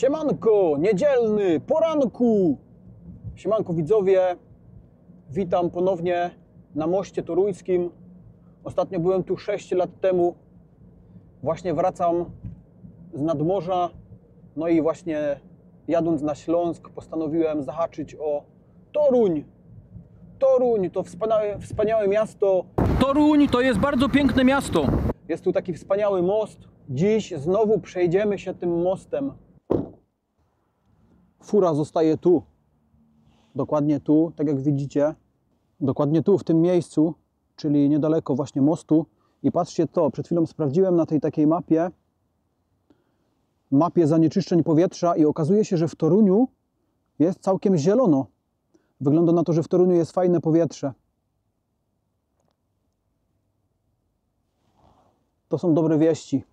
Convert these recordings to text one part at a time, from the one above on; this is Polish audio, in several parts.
Siemanko, niedzielny, poranku! Siemanko widzowie, witam ponownie na moście toruńskim. Ostatnio byłem tu 6 lat temu. Właśnie wracam z nadmorza. No i właśnie jadąc na Śląsk postanowiłem zahaczyć o Toruń. Toruń to wspaniałe miasto. Toruń to jest bardzo piękne miasto. Jest tu taki wspaniały most. Dziś znowu przejdziemy się tym mostem. Fura zostaje tu. Dokładnie tu, tak jak widzicie. Dokładnie tu, w tym miejscu, czyli niedaleko właśnie mostu. I patrzcie to, przed chwilą sprawdziłem na tej takiej mapie zanieczyszczeń powietrza i okazuje się, że w Toruniu jest całkiem zielono. Wygląda na to, że w Toruniu jest fajne powietrze. To są dobre wieści.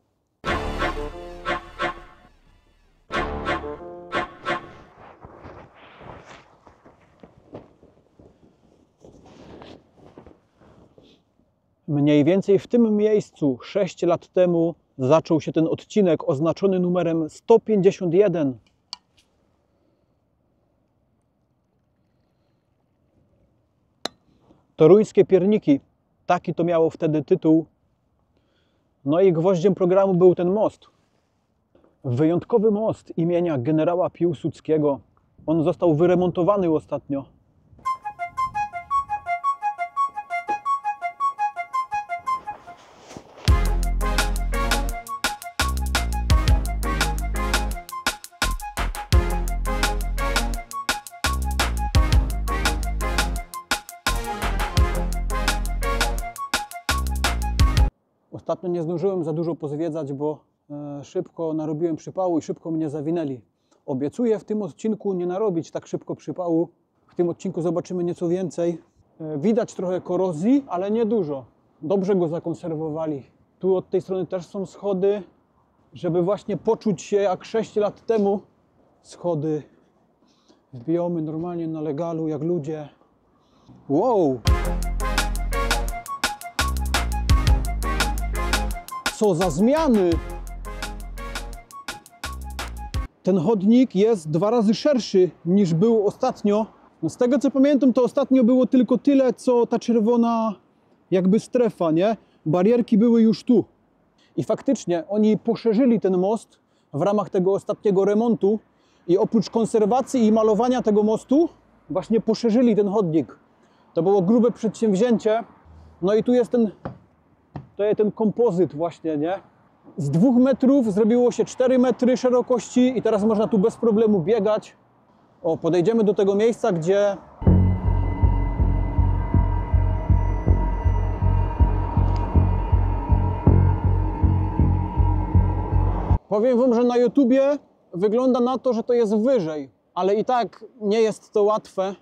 Mniej więcej w tym miejscu 6 lat temu zaczął się ten odcinek oznaczony numerem 151. Toruńskie pierniki. Taki to miało wtedy tytuł. No i gwoździem programu był ten most. Wyjątkowy most imienia generała Piłsudskiego. On został wyremontowany ostatnio. Ostatnio nie zdążyłem za dużo pozwiedzać, bo szybko narobiłem przypału i szybko mnie zawinęli. Obiecuję w tym odcinku nie narobić tak szybko przypału. W tym odcinku zobaczymy nieco więcej. Widać trochę korozji, ale nie dużo. Dobrze go zakonserwowali. Tu od tej strony też są schody, żeby właśnie poczuć się jak 6 lat temu. Schody wbijamy normalnie na legalu, jak ludzie. Wow! Co za zmiany! Ten chodnik jest 2 razy szerszy niż był ostatnio. No z tego co pamiętam, to ostatnio było tylko tyle, co ta czerwona jakby strefa, nie? Barierki były już tu. I faktycznie oni poszerzyli ten most w ramach tego ostatniego remontu i oprócz konserwacji i malowania tego mostu właśnie poszerzyli ten chodnik. To było grube przedsięwzięcie. No i tu jest ten kompozyt właśnie, nie? Z 2 metrów zrobiło się 4 metry szerokości i teraz można tu bez problemu biegać. O, podejdziemy do tego miejsca, gdzie powiem wam, że na YouTubie wygląda na to, że to jest wyżej, ale i tak nie jest to łatwe.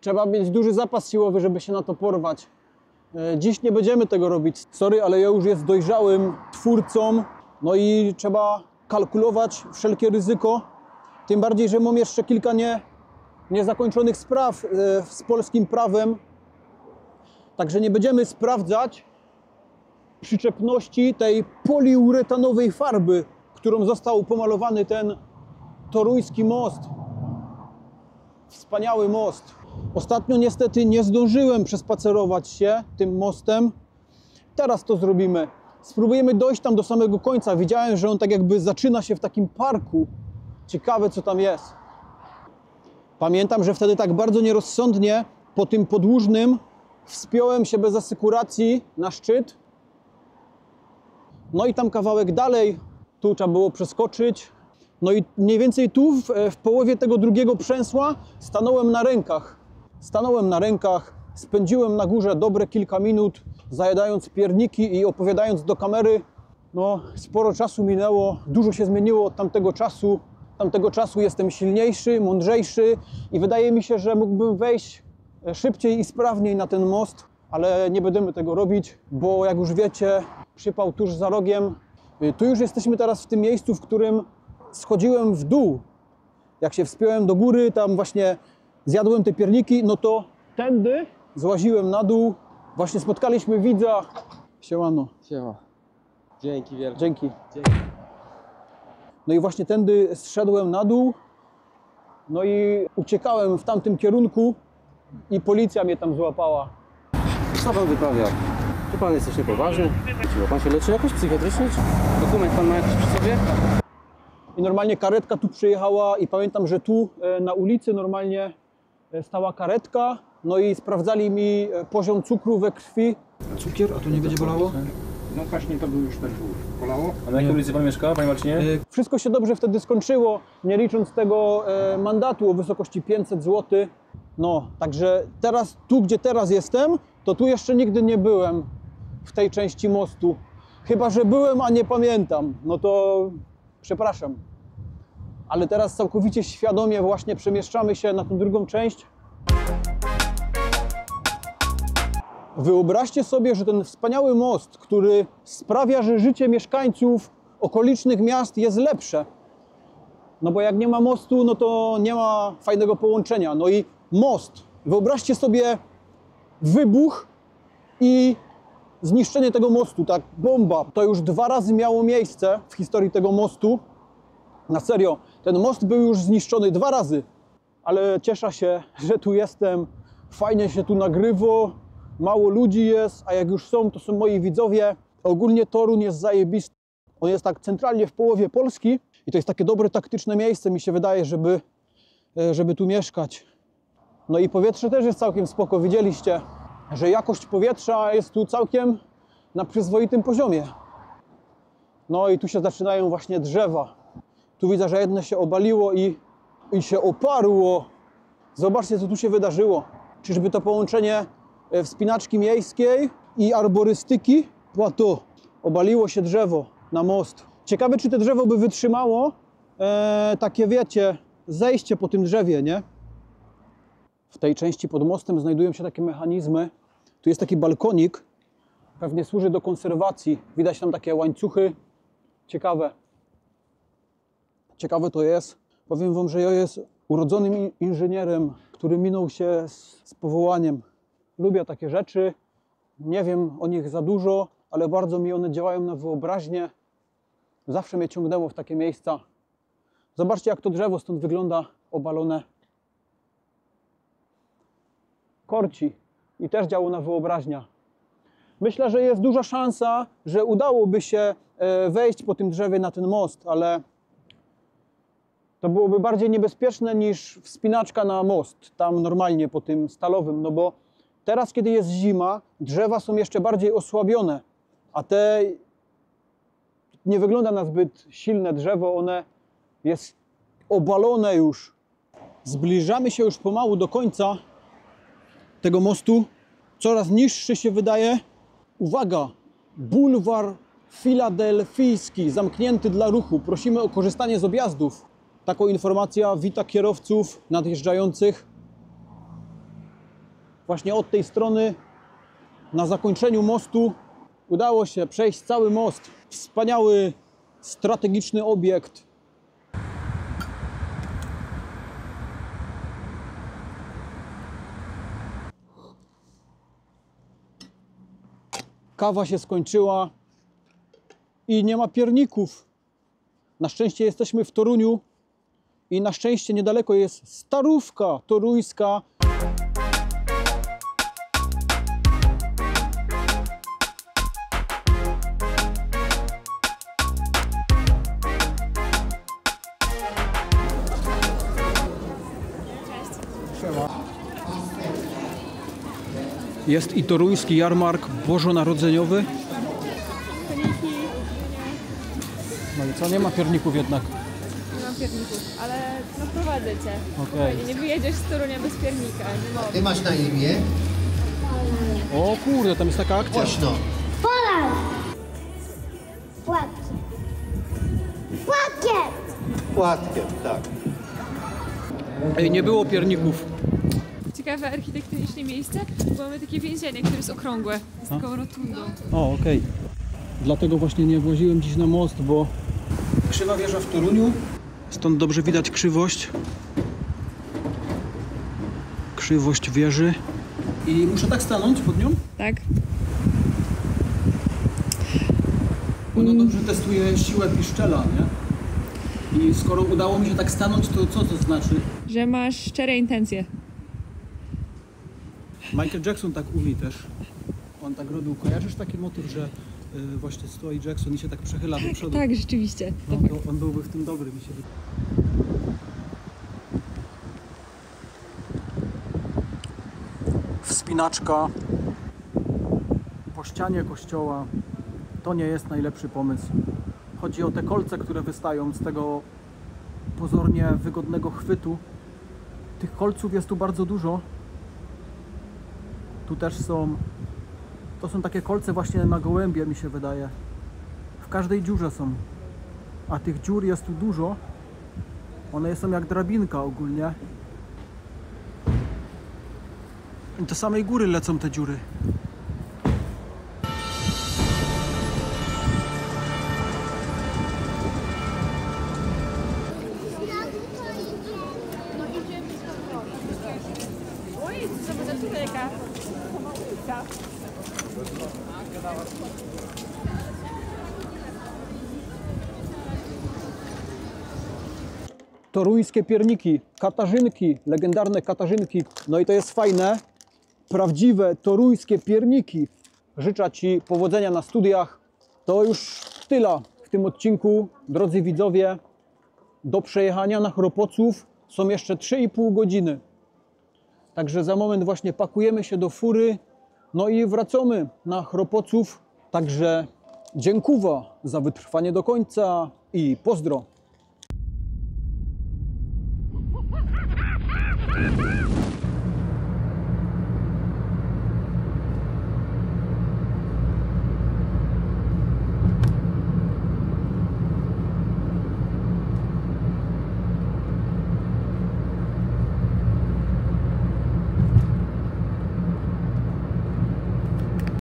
Trzeba mieć duży zapas siłowy, żeby się na to porwać. Dziś nie będziemy tego robić. Sorry, ale ja już jest dojrzałym twórcą. No i trzeba kalkulować wszelkie ryzyko. Tym bardziej, że mam jeszcze kilka niezakończonych spraw z polskim prawem. Także nie będziemy sprawdzać przyczepności tej poliuretanowej farby, którą został pomalowany ten toruński most. Wspaniały most. Ostatnio niestety nie zdążyłem przespacerować się tym mostem. Teraz to zrobimy. Spróbujemy dojść tam do samego końca. Widziałem, że on tak jakby zaczyna się w takim parku. Ciekawe, co tam jest. Pamiętam, że wtedy tak bardzo nierozsądnie po tym podłużnym wspiąłem się bez asekuracji na szczyt. No i tam kawałek dalej, tu trzeba było przeskoczyć. No i mniej więcej tu, w połowie tego drugiego przęsła, stanąłem na rękach, spędziłem na górze dobre kilka minut, zajadając pierniki i opowiadając do kamery. No, sporo czasu minęło, dużo się zmieniło od tamtego czasu. Tamtego czasu jestem silniejszy, mądrzejszy i wydaje mi się, że mógłbym wejść szybciej i sprawniej na ten most, ale nie będziemy tego robić, bo jak już wiecie, przypał tuż za rogiem. Tu już jesteśmy teraz w tym miejscu, w którym schodziłem w dół. Jak się wspiąłem do góry, tam właśnie zjadłem te pierniki, no to tędy złaziłem na dół. Właśnie spotkaliśmy widza. Siemano. Siema. Dzięki wielkie. Dzięki. No i właśnie tędy zszedłem na dół, no i uciekałem w tamtym kierunku i policja mnie tam złapała. Co pan wyprawia? Czy pan jest coś niepoważny? Czy pan się leczy jakoś psychiatrycznie? Czy dokument pan ma jakiś przy sobie? I normalnie karetka tu przyjechała i pamiętam, że tu na ulicy normalnie stała karetka, no i sprawdzali mi poziom cukru we krwi. Cukier, a to nie będzie bolało? No właśnie to był już ten bolało. A na jakiej ulicy pan mieszka, panie Marcinie? Wszystko się dobrze wtedy skończyło, nie licząc tego mandatu o wysokości 500 zł. No, także teraz, tu gdzie teraz jestem, to tu jeszcze nigdy nie byłem w tej części mostu. Chyba że byłem, a nie pamiętam, no to przepraszam. Ale teraz całkowicie świadomie właśnie przemieszczamy się na tą drugą część. Wyobraźcie sobie, że ten wspaniały most, który sprawia, że życie mieszkańców okolicznych miast jest lepsze. No bo jak nie ma mostu, no to nie ma fajnego połączenia. No i most. Wyobraźcie sobie wybuch i zniszczenie tego mostu, tak, bomba. To już 2 razy miało miejsce w historii tego mostu. Na serio, ten most był już zniszczony 2 razy. Ale cieszę się, że tu jestem. Fajnie się tu nagrywa. Mało ludzi jest, a jak już są, to są moi widzowie. Ogólnie Toruń jest zajebisty. On jest tak centralnie w połowie Polski i to jest takie dobre, taktyczne miejsce, mi się wydaje, żeby tu mieszkać. No i powietrze też jest całkiem spoko. Widzieliście, że jakość powietrza jest tu całkiem na przyzwoitym poziomie. No i tu się zaczynają właśnie drzewa. Tu widzę, że jedno się obaliło i się oparło. Zobaczcie, co tu się wydarzyło. Czyżby to połączenie wspinaczki miejskiej i arborystyki? Plateau. Obaliło się drzewo na most. Ciekawe, czy to drzewo by wytrzymało takie, wiecie, zejście po tym drzewie, nie? W tej części pod mostem znajdują się takie mechanizmy. Tu jest taki balkonik. Pewnie służy do konserwacji. Widać tam takie łańcuchy. Ciekawe. Ciekawe to jest. Powiem wam, że ja jestem urodzonym inżynierem, który minął się z powołaniem. Lubię takie rzeczy. Nie wiem o nich za dużo, ale bardzo mi one działają na wyobraźnię. Zawsze mnie ciągnęło w takie miejsca. Zobaczcie, jak to drzewo stąd wygląda obalone. Korci. I też działo na wyobraźnię. Myślę, że jest duża szansa, że udałoby się wejść po tym drzewie na ten most, ale to byłoby bardziej niebezpieczne niż wspinaczka na most, tam normalnie po tym stalowym, no bo teraz, kiedy jest zima, drzewa są jeszcze bardziej osłabione, a te nie wygląda na zbyt silne drzewo, one jest obalone już. Zbliżamy się już pomału do końca tego mostu. Coraz niższy się wydaje. Uwaga! Bulwar Filadelfijski, zamknięty dla ruchu. Prosimy o korzystanie z objazdów. Taką informacja wita kierowców nadjeżdżających. Właśnie od tej strony, na zakończeniu mostu, udało się przejść cały most. Wspaniały, strategiczny obiekt. Kawa się skończyła i nie ma pierników. Na szczęście jesteśmy w Toruniu i na szczęście niedaleko jest Starówka toruńska. Jest i toruński jarmark bożonarodzeniowy. No i co, nie ma pierników jednak? Nie mam pierników, ale no prowadzę cię. Okej. Nie wyjedziesz z Torunia bez piernika, nie mogę. Ty masz na imię? O kurde, tam jest taka akcja. Głośno. Polak! Płatki. Płatkiem! Płatkiem, tak. Ej, nie było pierników. Ciekawe architektonicznie miejsce, bo mamy takie więzienie, które jest okrągłe, z taką rotundą. O, okej. Dlatego właśnie nie właziłem dziś na most, bo krzywa wieża w Toruniu. Stąd dobrze widać krzywość. Krzywość wieży. I muszę tak stanąć pod nią? Tak. Ono dobrze testuje siłę piszczela, nie? I skoro udało mi się tak stanąć, to co to znaczy? Że masz szczere intencje. Michael Jackson tak umie też. On tak robił. Kojarzysz taki motyw, że właśnie stoi Jackson i się tak przechyla do przodu? Tak, rzeczywiście. No, to on byłby w tym dobry, mi się wydaje. Wspinaczka po ścianie kościoła to nie jest najlepszy pomysł. Chodzi o te kolce, które wystają z tego pozornie wygodnego chwytu. Tych kolców jest tu bardzo dużo. Tu też to są takie kolce właśnie na gołębie, mi się wydaje. W każdej dziurze są. A tych dziur jest tu dużo. One są jak drabinka ogólnie. I do samej góry lecą te dziury. Toruńskie pierniki, katarzynki, legendarne katarzynki. No i to jest fajne, prawdziwe toruńskie pierniki. Życzę Ci powodzenia na studiach. To już tyle w tym odcinku, drodzy widzowie. Do przejechania na Chropoców są jeszcze 3,5 godziny. Także za moment właśnie pakujemy się do fury, no i wracamy na Chropoców. Także dziękuję za wytrwanie do końca i pozdro.